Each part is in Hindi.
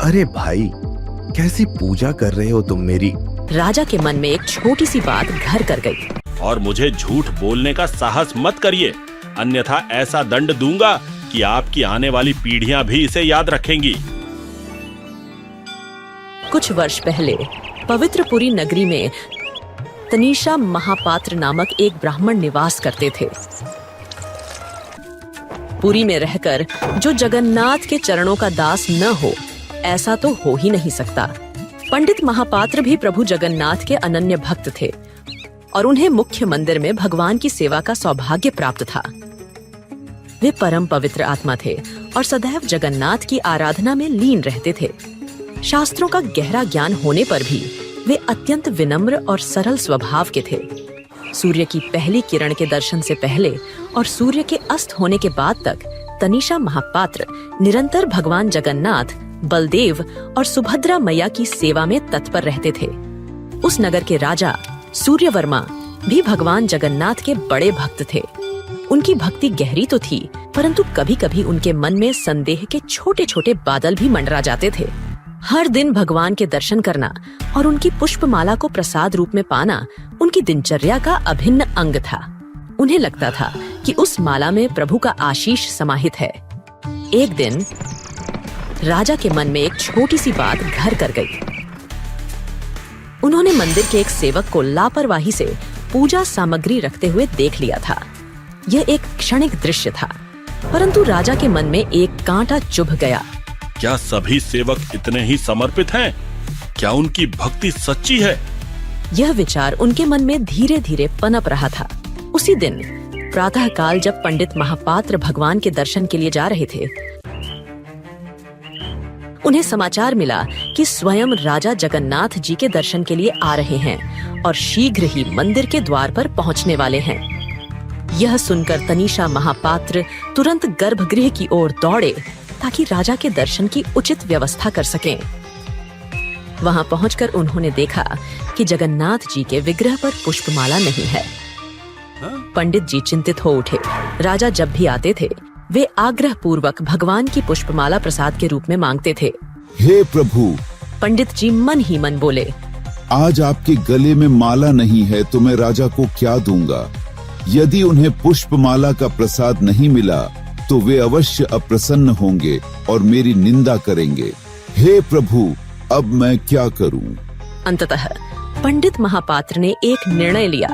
अरे भाई, कैसी पूजा कर रहे हो तुम मेरी। राजा के मन में एक छोटी सी बात घर कर गई। और मुझे झूठ बोलने का साहस मत करिए, अन्यथा ऐसा दंड दूंगा कि आपकी आने वाली पीढ़ियां भी इसे याद रखेंगी। कुछ वर्ष पहले पवित्रपुरी नगरी में तनीषा महापात्र नामक एक ब्राह्मण निवास करते थे। पुरी में रहकर जो जगन्नाथ के चरणों का दास न हो, ऐसा तो हो ही नहीं सकता। पंडित महापात्र भी प्रभु जगन्नाथ के अनन्य भक्त थे और उन्हें मुख्य मंदिर में भगवान की सेवा का सौभाग्य प्राप्त था। वे परम पवित्र आत्मा थे और सदैव जगन्नाथ की आराधना में लीन रहते थे। शास्त्रों का गहरा ज्ञान होने पर भी वे अत्यंत विनम्र और सरल स्वभाव के थे। सूर्य की पहली किरण के दर्शन से पहले और सूर्य के अस्त होने के बाद तक तनीषा महापात्र निरंतर भगवान जगन्नाथ, बलदेव और सुभद्रा मैया की सेवा में तत्पर रहते थे। उस नगर के राजा सूर्यवर्मा भी भगवान जगन्नाथ के बड़े भक्त थे। उनकी भक्ति गहरी तो थी, परंतु कभी-कभी उनके मन में संदेह के छोटे-छोटे बादल भी मंडरा जाते थे। हर दिन भगवान के दर्शन करना और उनकी पुष्पमाला को प्रसाद रूप में पाना उनकी दिनचर्या का अभिन्न अंग था। उन्हें लगता था कि उस माला में प्रभु का आशीष समाहित है। एक दिन राजा के मन में एक छोटी सी बात घर कर गई। उन्होंने मंदिर के एक सेवक को लापरवाही से पूजा सामग्री रखते हुए देख लिया था। यह एक क्षणिक दृश्य था, परंतु राजा के मन में एक कांटा चुभ गया। क्या सभी सेवक इतने ही समर्पित हैं? क्या उनकी भक्ति सच्ची है? यह विचार उनके मन में धीरे धीरे पनप रहा था। उसी दिन प्रातः काल जब पंडित महापात्र भगवान के दर्शन के लिए जा रहे थे, उन्हें समाचार मिला कि स्वयं राजा जगन्नाथ जी के दर्शन के लिए आ रहे हैं और शीघ्र ही मंदिर के द्वार पर पहुंचने वाले हैं। यह सुनकर तनीषा महापात्र तुरंत गर्भगृह की ओर दौड़े ताकि राजा के दर्शन की उचित व्यवस्था कर सकें। वहां पहुंचकर उन्होंने देखा कि जगन्नाथ जी के विग्रह पर पुष्पमाला नहीं है। पंडित जी चिंतित हो उठे। राजा जब भी आते थे, वे आग्रह पूर्वक भगवान की पुष्पमाला प्रसाद के रूप में मांगते थे। हे प्रभु, पंडित जी मन ही मन बोले, आज आपके गले में माला नहीं है तो मैं राजा को क्या दूंगा? यदि उन्हें पुष्पमाला का प्रसाद नहीं मिला तो वे अवश्य अप्रसन्न होंगे और मेरी निंदा करेंगे। हे प्रभु, अब मैं क्या करूं? अंततः पंडित महापात्र ने एक निर्णय लिया।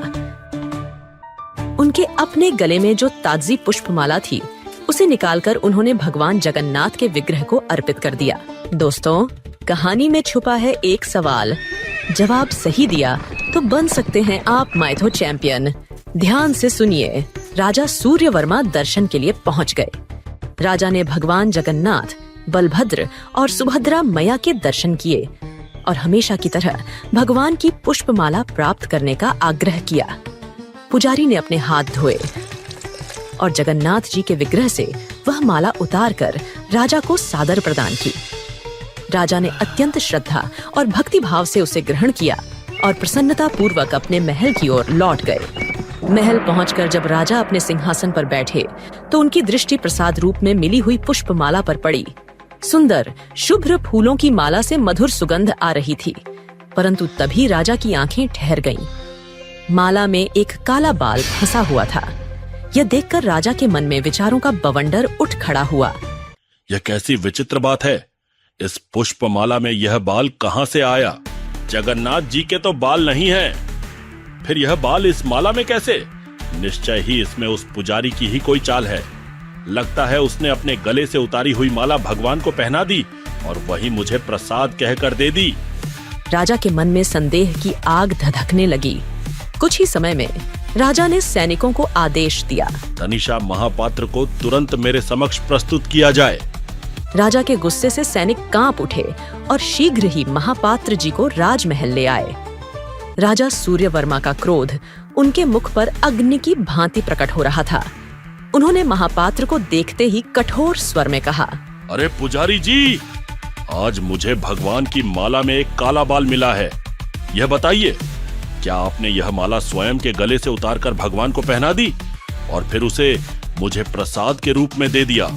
उनके अपने गले में जो ताजी पुष्पमाला थी, उसे निकालकर उन्होंने भगवान जगन्नाथ के विग्रह को अर्पित कर दिया। दोस्तों, कहानी में छुपा है एक सवाल। जवाब सही दिया तो बन सकते हैं आप माइथो चैंपियन। ध्यान से सुनिए। राजा सूर्यवर्मा दर्शन के लिए पहुंच गए। राजा ने भगवान जगन्नाथ, बलभद्र और सुभद्रा मैया के दर्शन किए और हमेशा की तरह भगवान की पुष्पमाला प्राप्त करने का आग्रह किया। पुजारी ने अपने हाथ धोए और जगन्नाथ जी के विग्रह से वह माला उतारकर राजा को सादर प्रदान की। राजा ने अत्यंत श्रद्धा और भक्ति भाव से उसे ग्रहण किया और प्रसन्नता पूर्वक अपने महल की ओर लौट गए। महल पहुंचकर जब राजा अपने सिंहासन पर बैठे तो उनकी दृष्टि प्रसाद रूप में मिली हुई पुष्पमाला पर पड़ी। सुंदर शुभ्र फूलों की माला से मधुर सुगंध आ रही थी, परंतु तभी राजा की आंखें ठहर गईं। माला में एक काला बाल फंसा हुआ था। यह देखकर राजा के मन में विचारों का बवंडर उठ खड़ा हुआ। यह कैसी विचित्र बात है। इस पुष्पमाला में यह बाल कहां से आया? जगन्नाथ जी के तो बाल नहीं है, फिर यह बाल इस माला में कैसे? निश्चय ही इसमें उस पुजारी की ही कोई चाल है। लगता है उसने अपने गले से उतारी हुई माला भगवान को पहना दी और वही मुझे प्रसाद कहकर दे दी। राजा के मन में संदेह की आग धधकने लगी। कुछ ही समय में राजा ने सैनिकों को आदेश दिया, तनीषा महापात्र को तुरंत मेरे समक्ष प्रस्तुत किया जाए। राजा के गुस्से से सैनिक कांप उठे और शीघ्र ही महापात्र जी को राजमहल ले आए। राजा सूर्यवर्मा का क्रोध उनके मुख पर अग्नि की भांति प्रकट हो रहा था। उन्होंने महापात्र को देखते ही कठोर स्वर में कहा, अरे पुजारी जी, आज मुझे भगवान की माला में एक काला बाल मिला है। यह बताइए, क्या आपने यह माला स्वयं के गले से उतारकर भगवान को पहना दी और फिर उसे मुझे प्रसाद के रूप में दे दिया?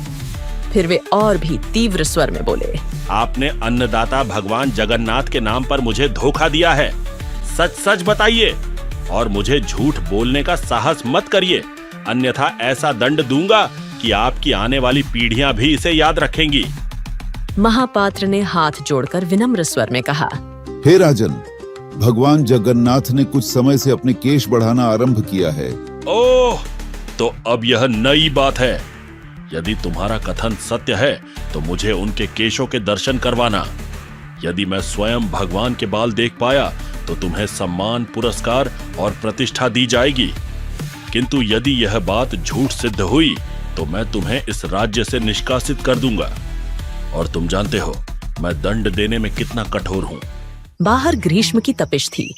फिर वे और भी तीव्र स्वर में बोले, आपने अन्नदाता भगवान जगन्नाथ के नाम पर मुझे धोखा दिया है। सच सच बताइए और मुझे झूठ बोलने का साहस मत करिए, अन्यथा ऐसा दंड दूंगा कि आपकी आने वाली पीढ़ियां भी इसे याद रखेंगी। महापात्र ने हाथ जोड़कर विनम्र स्वर में कहा, हे राजन, भगवान जगन्नाथ ने कुछ समय से अपने केश बढ़ाना आरंभ किया है। ओह, तो अब यह नई बात है। यदि तुम्हारा कथन सत्य है तो मुझे उनके केशों के दर्शन करवाना। यदि मैं स्वयं भगवान के बाल देख पाया तो तुम्हें सम्मान, पुरस्कार और प्रतिष्ठा दी जाएगी। किंतु यदि यह बात झूठ सिद्ध हुई तो मैं तुम्हें इस राज्य से निष्कासित कर दूंगा। और तुम जानते हो मैं दंड देने में कितना कठोर हूँ। बाहर ग्रीष्म की तपिश थी,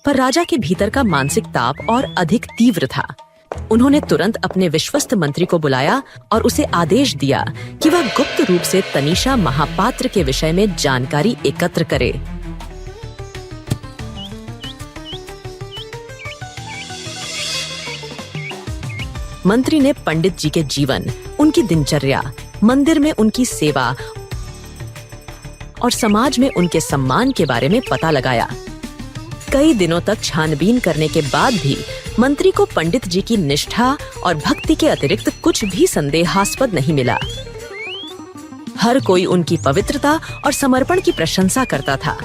पर राजा के भीतर का मानसिक ताप और अधिक तीव्र था। उन्होंने तुरंत अपने विश्वस्त मंत्री को बुलाया और उसे आदेश दिया कि वह गुप्त रूप से तनीषा महापात्र के विषय में जानकारी एकत्र करे। मंत्री ने पंडित जी के जीवन, उनकी दिनचर्या, मंदिर में उनकी सेवा और समाज में उनके सम्मान के बारे में पता लगाया। कई दिनों तक छानबीन करने के बाद भी मंत्री को पंडित जी की निष्ठा और भक्ति के अतिरिक्त कुछ भी संदेहास्पद नहीं मिला। हर कोई उनकी पवित्रता और समर्पण की प्रशंसा करता था।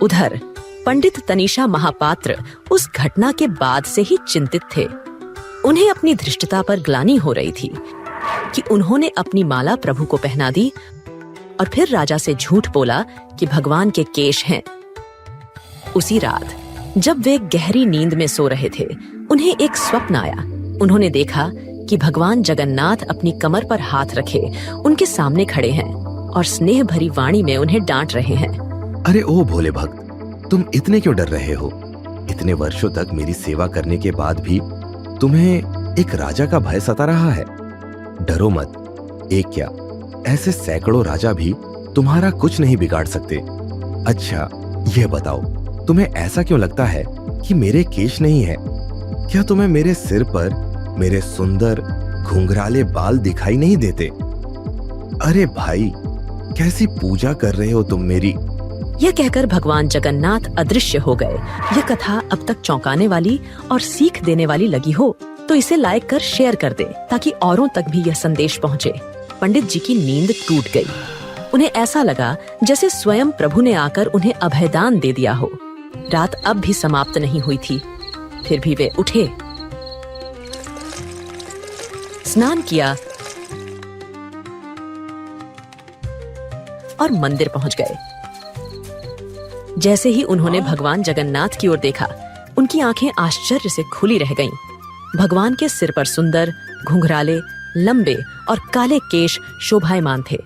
उधर पंडित तनीषा महापात्र उस घटना के बाद से ही चिंतित थे। उन्हें अपनी धृष्टता पर ग्लानि हो रही थी कि उन्होंने अपनी माला प्रभु को पहना दी और फिर राजा से झूठ बोला कि भगवान के केश हैं। उसी रात जब वे गहरी नींद में सो रहे थे, उन्हें एक स्वप्न आया। उन्होंने देखा कि भगवान जगन्नाथ अपनी कमर पर हाथ रखे उनके सामने खड़े हैं और स्नेह भरी वाणी में उन्हें डांट रहे हैं। अरे ओ भोले भक्त, तुम इतने क्यों डर रहे हो? इतने वर्षों तक मेरी सेवा करने के बाद भी तुम्हें एक राजा का भय सता रहा है। डरो मत। एक क्या, ऐसे सैकड़ों राजा भी तुम्हारा कुछ नहीं बिगाड़ सकते। अच्छा यह बताओ, तुम्हें ऐसा क्यों लगता है कि मेरे केश नहीं है? क्या तुम्हें मेरे सिर पर मेरे सुंदर घुंघराले बाल दिखाई नहीं देते? अरे भाई, कैसी पूजा कर रहे हो तुम मेरी? यह कहकर भगवान जगन्नाथ अदृश्य हो गए। यह कथा अब तक चौंकाने वाली और सीख देने वाली लगी हो तो इसे लाइक कर शेयर कर दे ताकि औरों तक भी यह संदेश पहुंचे। पंडित जी की नींद टूट गई। उन्हें ऐसा लगा जैसे स्वयं प्रभु ने आकर उन्हें अभयदान दे दिया हो। रात अब भी समाप्त नहीं हुई थी। फिर भी वे उठे, स्नान किया और मंदिर पहुंच गए। जैसे ही उन्होंने भगवान जगन्नाथ की ओर देखा, उनकी आंखें आश्चर्य से खुली रह गईं। भगवान के सिर पर सुंदर, घुंघराले, लंबे और काले केश शोभायमान थे।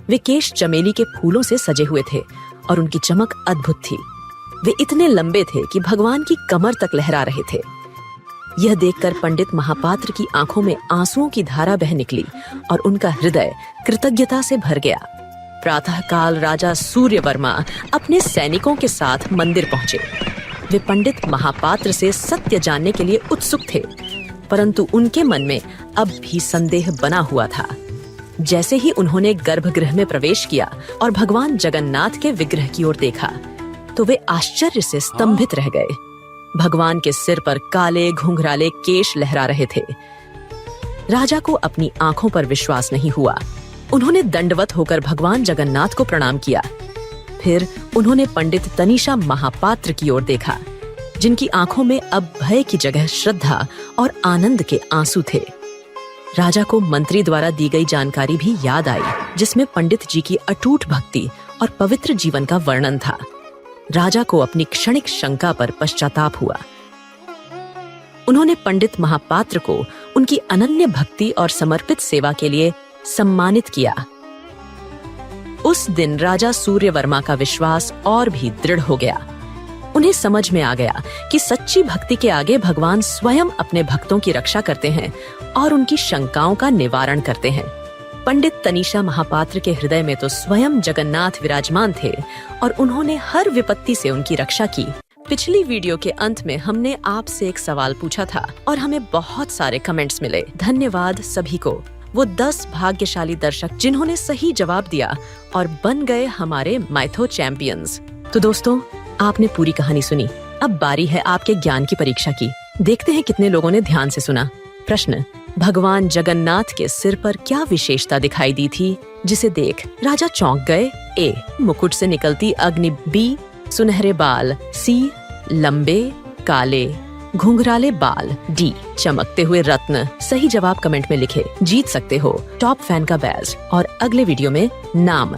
वे केश चमेली के फूलों से सजे हुए थे और उनकी चमक अद्भुत थी। वे इतने लंबे थे कि भगवान की कमर तक लहरा रहे थे। यह देखकर पंडित महापात्र की आंखों में आंसुओं की धारा बह निकली और उनका हृदय कृतज्ञता से भर गया। प्रातःकाल राजा सूर्यवर्मा अपने सैनिकों के साथ मंदिर पहुंचे। वे पंडित महापात्र से सत्य जानने के लिए उत्सुक थे, परंतु उनके मन में अब भी संदेह बना हुआ था। जैसे ही उन्होंने गर्भगृह में प्रवेश किया और भगवान जगन्नाथ के विग्रह की ओर देखा तो वे आश्चर्य से स्तंभित रह गए। भगवान के सिर पर काले घुंघराले केश लहरा रहे थे। राजा को अपनी आंखों पर विश्वास नहीं हुआ। उन्होंने दंडवत होकर भगवान जगन्नाथ को प्रणाम किया। फिर उन्होंने पंडित तनीषा महापात्र की ओर देखा, जिनकी आंखों में अब भय की जगह श्रद्धा और आनंद के आंसू थे। राजा को मंत्री द्वारा दी गई जानकारी भी याद आई, जिसमें पंडित जी की अटूट भक्ति और पवित्र जीवन का वर्णन था। राजा को अपनी क्षणिक शंका पर पश्चाताप हुआ। उन्होंने पंडित महापात्र को उनकी अनन्य भक्ति और समर्पित सेवा के लिए सम्मानित किया। उस दिन राजा सूर्यवर्मा का विश्वास और भी दृढ़ हो गया। उन्हें समझ में आ गया कि सच्ची भक्ति के आगे भगवान स्वयं अपने भक्तों की रक्षा करते हैं और उनकी शंकाओं का निवारण करते हैं। पंडित तनीषा महापात्र के हृदय में तो स्वयं जगन्नाथ विराजमान थे और उन्होंने हर विपत्ति से उनकी रक्षा की। पिछली वीडियो के अंत में हमने आपसे एक सवाल पूछा था और हमें बहुत सारे कमेंट्स मिले। धन्यवाद सभी को। वो 10 भाग्यशाली दर्शक जिन्होंने सही जवाब दिया और बन गए हमारे माइथो चैंपियंस। तो दोस्तों, आपने पूरी कहानी सुनी। अब बारी है आपके ज्ञान की परीक्षा की। देखते हैं कितने लोगों ने ध्यान से सुना। प्रश्न, भगवान जगन्नाथ के सिर पर क्या विशेषता दिखाई दी थी जिसे देख राजा चौंक गए? ए, मुकुट से निकलती अग्नि। बी, सुनहरे बाल। सी, लंबे काले घुंघराले बाल। डी, चमकते हुए रत्न। सही जवाब कमेंट में लिखे। जीत सकते हो टॉप फैन का बैज और अगले वीडियो में नाम।